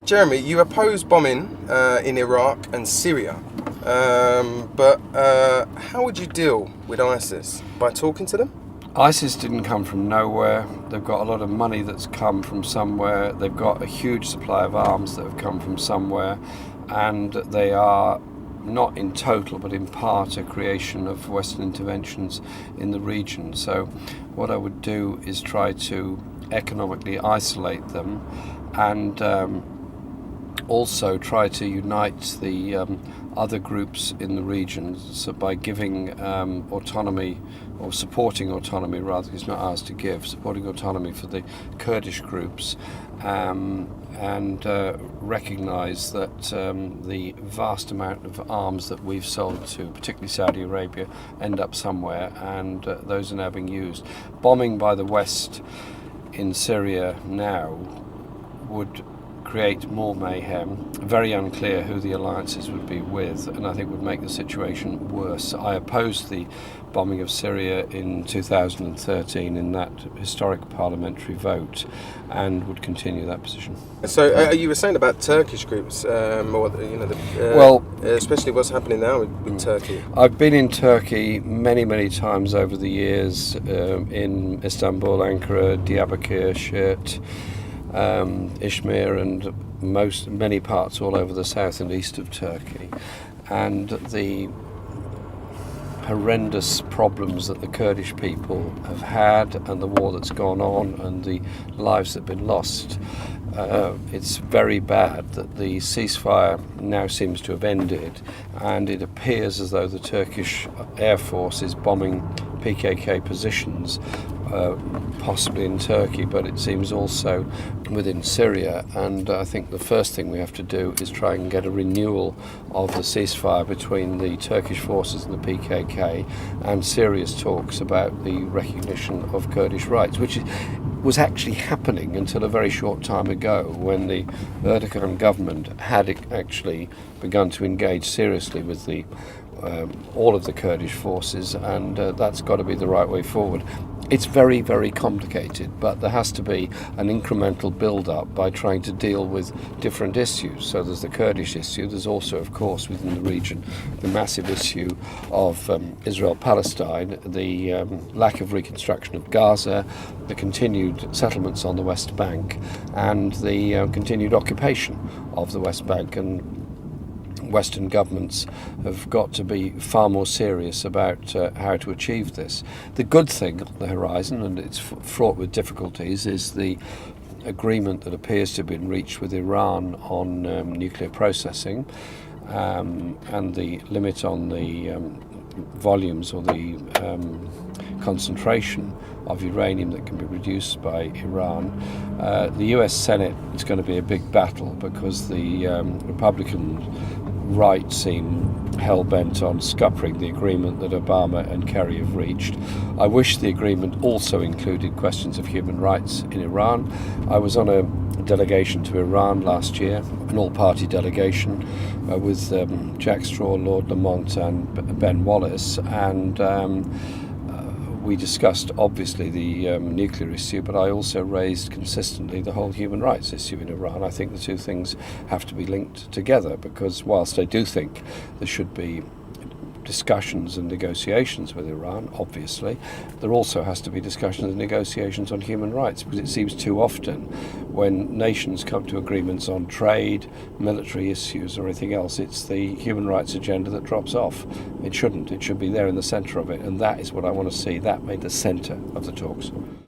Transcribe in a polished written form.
Jeremy, you oppose bombing in Iraq and Syria, but how would you deal with ISIS? By talking to them? ISIS didn't come from nowhere. They've got a lot of money that's come from somewhere. They've got a huge supply of arms that have come from somewhere, and they are not in total but in part a creation of Western interventions in the region. So what I would do is try to economically isolate them and also try to unite the other groups in the region, so by giving autonomy, or supporting autonomy rather, it's not ours to give, supporting autonomy for the Kurdish groups, and recognise that the vast amount of arms that we've sold to, particularly Saudi Arabia, end up somewhere, and those are now being used. Bombing by the West in Syria now would create more mayhem. Very unclear who the alliances would be with, and I think would make the situation worse. I opposed the bombing of Syria in 2013 in that historic parliamentary vote, and would continue that position. So you were saying about Turkish groups, especially what's happening now with Turkey. I've been in Turkey many times over the years, in Istanbul, Ankara, Diyarbakir, Shirt, Izmir, and many parts all over the south and east of Turkey, and the horrendous problems that the Kurdish people have had, and the war that's gone on, and the lives that have been lost. It's very bad that the ceasefire now seems to have ended, and it appears as though the Turkish Air Force is bombing PKK positions, possibly in Turkey, but it seems also within Syria. And I think the first thing we have to do is try and get a renewal of the ceasefire between the Turkish forces and the PKK, and serious talks about the recognition of Kurdish rights, which was actually happening until a very short time ago, when the Erdogan government had actually begun to engage seriously with the all of the Kurdish forces, and that's got to be the right way forward. It's very complicated, but there has to be an incremental build-up by trying to deal with different issues. So there's the Kurdish issue. There's also, of course, within the region, the massive issue of Israel-Palestine, the lack of reconstruction of Gaza, the continued settlements on the West Bank, and the continued occupation of the West Bank. And Western governments have got to be far more serious about how to achieve this. The good thing on the horizon, and it's fraught with difficulties, is the agreement that appears to have been reached with Iran on nuclear processing, and the limit on the volumes or the concentration of uranium that can be produced by Iran. The US Senate is going to be a big battle, because the Republican right seem hell-bent on scuppering the agreement that Obama and Kerry have reached. I wish the agreement also included questions of human rights in Iran. I was on a delegation to Iran last year, an all-party delegation with Jack Straw, Lord Lamont and Ben Wallace, and we discussed obviously the nuclear issue, but I also raised consistently the whole human rights issue in Iran. I think the two things have to be linked together, because whilst I do think there should be discussions and negotiations with Iran, obviously, there also has to be discussions and negotiations on human rights, because it seems too often when nations come to agreements on trade, military issues or anything else, it's the human rights agenda that drops off. It shouldn't. It should be there in the centre of it, and that is what I want to see. That made the centre of the talks.